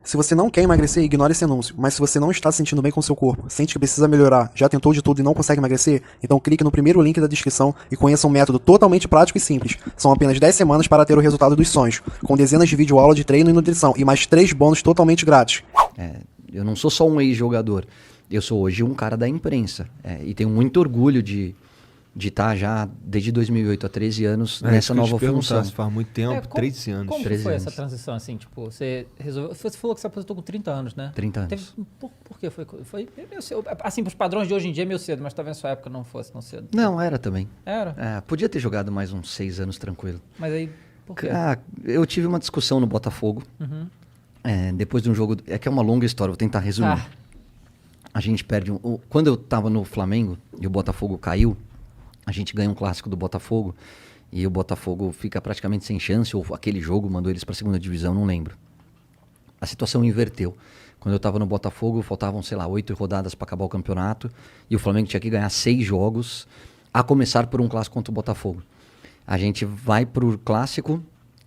Se você não quer emagrecer, ignore esse anúncio. Mas se você não está se sentindo bem com seu corpo, sente que precisa melhorar, já tentou de tudo e não consegue emagrecer, então clique no primeiro link da descrição e conheça um método totalmente prático e simples. São apenas 10 semanas para ter o resultado dos sonhos, com dezenas de videoaulas de treino e nutrição e mais 3 bônus totalmente grátis. Eu não sou só um ex-jogador, eu sou hoje um cara da imprensa. E tenho muito orgulho de estar já desde 2008 há 13 anos nessa nova função. Se faz muito tempo, 13 anos. Como que 13 foi anos. essa transição, assim, tipo, você resolveu... Você falou que você aposentou com 30 anos, né? 30 anos. Por que foi meio cedo? Assim, pros padrões de hoje em dia é meio cedo, mas talvez na sua época não fosse tão cedo. Não, era também. Era? Podia ter jogado mais uns 6 anos tranquilo. Mas aí, por quê? Eu tive uma discussão no Botafogo. Depois de um jogo... É que é uma longa história, vou tentar resumir. A gente perde... Quando eu tava no Flamengo e o Botafogo caiu, a gente ganha um clássico do Botafogo e o Botafogo fica praticamente sem chance, ou aquele jogo mandou eles para a segunda divisão, não lembro. A situação inverteu. Quando eu estava no Botafogo, faltavam, 8 rodadas para acabar o campeonato e o Flamengo tinha que ganhar 6 jogos, a começar por um clássico contra o Botafogo. A gente vai pro clássico,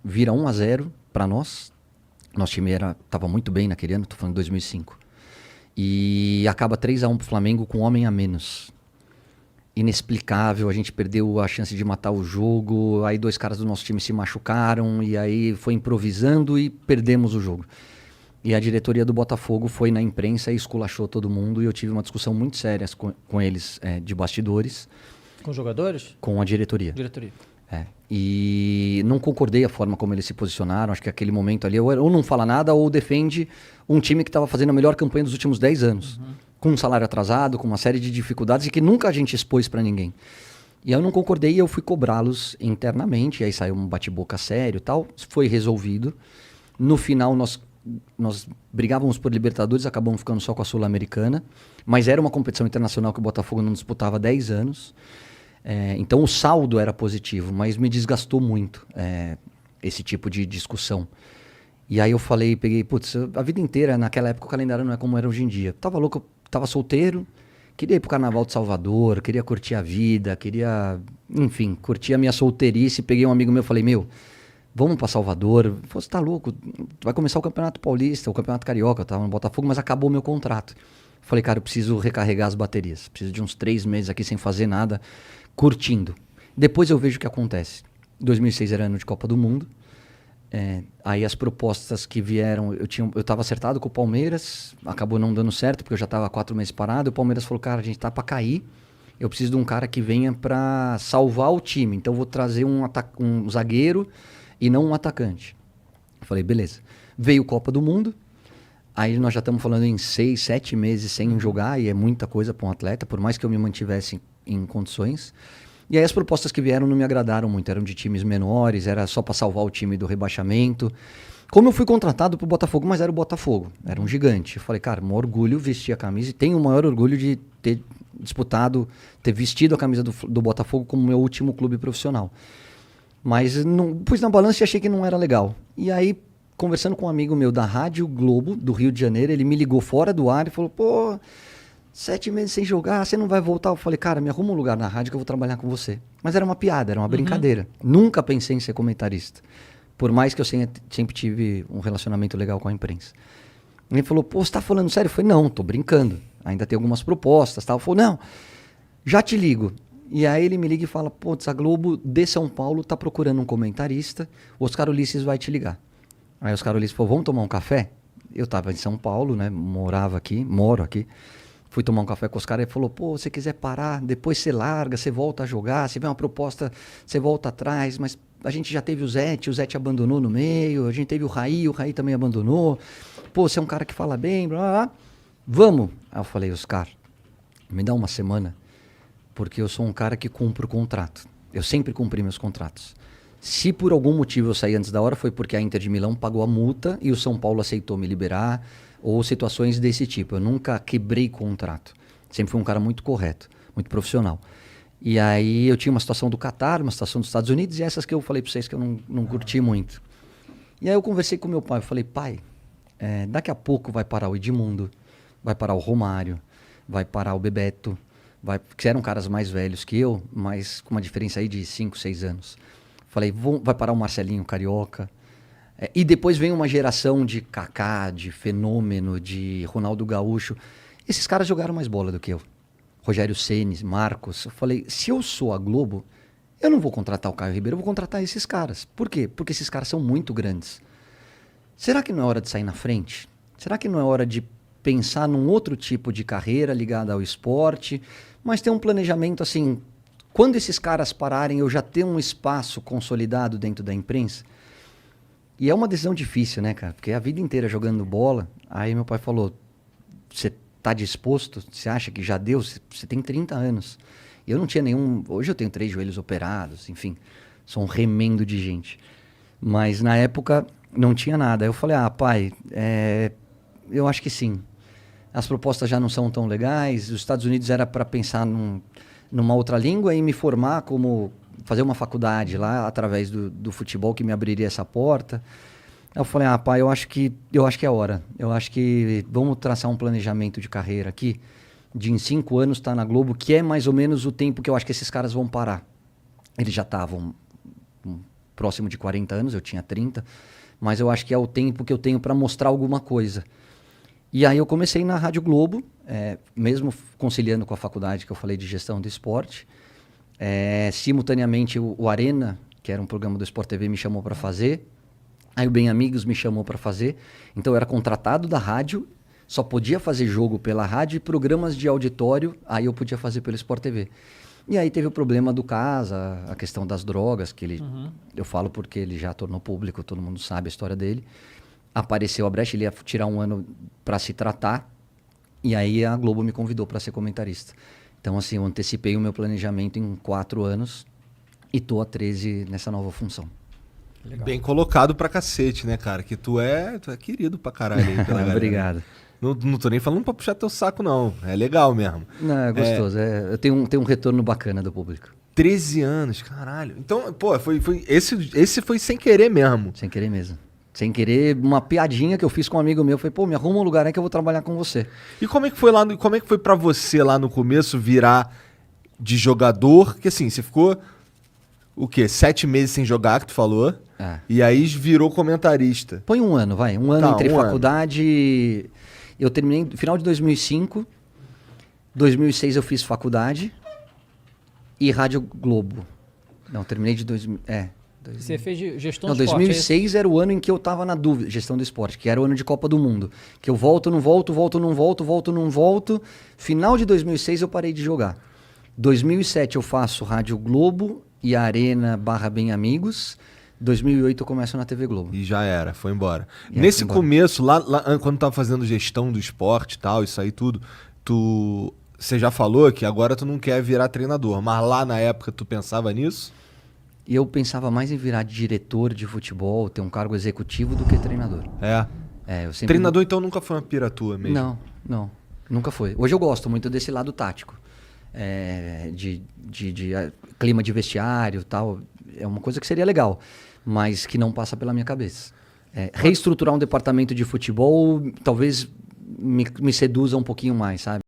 vira 1-0 para nós. Nosso time estava muito bem naquele ano, estou falando de 2005. E acaba 3-1 pro Flamengo com um homem a menos. Inexplicável, a gente perdeu a chance de matar o jogo, aí 2 caras do nosso time se machucaram, e aí foi improvisando e perdemos o jogo. E a diretoria do Botafogo foi na imprensa e esculachou todo mundo, e eu tive uma discussão muito séria com eles, de bastidores. Com os jogadores? Com a diretoria. E não concordei a forma como eles se posicionaram, acho que aquele momento ali, ou não fala nada, ou defende um time que estava fazendo a melhor campanha dos últimos 10 anos. Com um salário atrasado, com uma série de dificuldades e que nunca a gente expôs para ninguém. E aí eu não concordei e eu fui cobrá-los internamente, e aí saiu um bate-boca sério e tal, foi resolvido. No final nós brigávamos por Libertadores, acabamos ficando só com a Sul-Americana, mas era uma competição internacional que o Botafogo não disputava há 10 anos, então o saldo era positivo, mas me desgastou muito esse tipo de discussão. E aí eu peguei, a vida inteira, naquela época o calendário não é como era hoje em dia. Tava louco, tava solteiro, queria ir pro Carnaval de Salvador, queria curtir a vida, enfim, curtir a minha solteirice. Peguei um amigo meu e falei, vamos pra Salvador. Ele falou, você tá louco, vai começar o Campeonato Paulista, o Campeonato Carioca, eu tava no Botafogo, mas acabou o meu contrato. Falei, cara, eu preciso recarregar as baterias, preciso de uns 3 meses aqui sem fazer nada, curtindo. Depois eu vejo o que acontece. 2006 era ano de Copa do Mundo. Aí as propostas que vieram, eu estava acertado com o Palmeiras, acabou não dando certo, porque eu já estava 4 meses parado, e o Palmeiras falou, cara, a gente tá para cair, eu preciso de um cara que venha para salvar o time, então eu vou trazer um zagueiro e não um atacante. Eu falei, beleza. Veio Copa do Mundo, aí nós já estamos falando em 6, 7 meses sem jogar, e é muita coisa para um atleta, por mais que eu me mantivesse em condições. E aí as propostas que vieram não me agradaram muito, eram de times menores, era só para salvar o time do rebaixamento. Como eu fui contratado pro Botafogo, mas era o Botafogo, era um gigante. Eu falei, cara, um orgulho vestir a camisa e tenho o maior orgulho de ter ter vestido a camisa do Botafogo como meu último clube profissional. Mas pus na balança e achei que não era legal. E aí, conversando com um amigo meu da Rádio Globo, do Rio de Janeiro, ele me ligou fora do ar e falou, 7 meses sem jogar, você não vai voltar? Eu falei, cara, me arruma um lugar na rádio que eu vou trabalhar com você. Mas era uma piada, era uma brincadeira. Nunca pensei em ser comentarista. Por mais que eu sempre tive um relacionamento legal com a imprensa. Ele falou, você tá falando sério? Eu falei, não, tô brincando. Ainda tem algumas propostas, tal. Ele falou, não, já te ligo. E aí ele me liga e fala, a Globo de São Paulo tá procurando um comentarista, o Oscar Ulisses vai te ligar. Aí o Oscar Ulisses falou, vamos tomar um café? Eu tava em São Paulo, né, moro aqui. Fui tomar um café com os caras e falou, se quiser parar, depois você larga, você volta a jogar, se vem uma proposta, você volta atrás, mas a gente já teve o Zete abandonou no meio, a gente teve o Raí também abandonou, você é um cara que fala bem, blá, blá, blá. Vamos. Aí eu falei, Oscar, me dá uma semana, porque eu sou um cara que cumpro o contrato. Eu sempre cumpri meus contratos. Se por algum motivo eu saí antes da hora, foi porque a Inter de Milão pagou a multa e o São Paulo aceitou me liberar, ou situações desse tipo. Eu nunca quebrei contrato. Sempre fui um cara muito correto, muito profissional. E aí eu tinha uma situação do Catar, uma situação dos Estados Unidos, e essas que eu falei para vocês que eu não curti muito. E aí eu conversei com meu pai, eu falei, pai, daqui a pouco vai parar o Edmundo, vai parar o Romário, vai parar o Bebeto, que eram caras mais velhos que eu, mas com uma diferença aí de 5, 6 anos. Falei, vai parar o Marcelinho Carioca. E depois vem uma geração de Kaká, de Fenômeno, de Ronaldo Gaúcho. Esses caras jogaram mais bola do que eu. Rogério Ceni, Marcos. Eu falei, se eu sou a Globo, eu não vou contratar o Caio Ribeiro, eu vou contratar esses caras. Por quê? Porque esses caras são muito grandes. Será que não é hora de sair na frente? Será que não é hora de pensar num outro tipo de carreira ligada ao esporte, mas ter um planejamento assim, quando esses caras pararem, eu já ter um espaço consolidado dentro da imprensa? E é uma decisão difícil, né, cara? Porque a vida inteira jogando bola, aí meu pai falou, você tá disposto? Você acha que já deu? Você tem 30 anos. Eu não tinha nenhum... Hoje eu tenho 3 joelhos operados, enfim, sou um remendo de gente. Mas na época não tinha nada. Aí eu falei, pai, eu acho que sim. As propostas já não são tão legais. Os Estados Unidos era para pensar numa outra língua e me formar como... fazer uma faculdade lá através do futebol que me abriria essa porta. Aí eu falei, pai, eu acho que é hora. Eu acho que vamos traçar um planejamento de carreira aqui, de em 5 anos estar na Globo, que é mais ou menos o tempo que eu acho que esses caras vão parar. Eles já estavam próximo de 40 anos, eu tinha 30, mas eu acho que é o tempo que eu tenho para mostrar alguma coisa. E aí eu comecei na Rádio Globo, mesmo conciliando com a faculdade que eu falei de gestão do esporte. Simultaneamente o Arena, que era um programa do Sport TV, me chamou para fazer. Aí o Bem Amigos me chamou para fazer. Então eu era contratado da rádio, só podia fazer jogo pela rádio e programas de auditório, aí eu podia fazer pelo Sport TV. E aí teve o problema do Casa, a questão das drogas, que ele, eu falo porque ele já tornou público, todo mundo sabe a história dele. Apareceu a brecha, ele ia tirar 1 ano para se tratar, e aí a Globo me convidou para ser comentarista. Então, assim, eu antecipei o meu planejamento em 4 anos e tô há 13 nessa nova função. Legal. Bem colocado pra cacete, né, cara? Que tu é querido pra caralho aí pela galera. Obrigado. Não tô nem falando pra puxar teu saco, não. É legal mesmo. Não, é gostoso. Eu tenho um retorno bacana do público. 13 anos, caralho. Então, pô, esse foi sem querer mesmo. Sem querer mesmo. Sem querer, uma piadinha que eu fiz com um amigo meu. Falei, me arruma um lugar aí que eu vou trabalhar com você. E como é que foi pra você lá no começo virar de jogador? Que assim, você ficou, o quê? 7 meses sem jogar, que tu falou. E aí virou comentarista. Põe 1 ano, vai. 1 ano entre faculdade... Eu terminei no final de 2005. 2006 eu fiz faculdade. E Rádio Globo. Não, terminei de... Você fez gestão do esporte? Não, 2006 era o ano em que eu tava na dúvida, gestão do esporte, que era o ano de Copa do Mundo. Que eu volto, não volto, volto, não volto, volto, não volto. Final de 2006 eu parei de jogar. 2007 eu faço Rádio Globo e Arena / Bem Amigos. 2008 eu começo na TV Globo. E já era, foi embora. Nesse começo, lá quando tava fazendo gestão do esporte e tal, isso aí tudo, você já falou que agora tu não quer virar treinador, mas lá na época tu pensava nisso? E eu pensava mais em virar diretor de futebol, ter um cargo executivo do que treinador. Eu sempre... Treinador então nunca foi uma pira tua mesmo? Não, nunca foi. Hoje eu gosto muito desse lado tático, de clima de vestiário e tal, é uma coisa que seria legal, mas que não passa pela minha cabeça. Reestruturar um departamento de futebol talvez me seduza um pouquinho mais, sabe?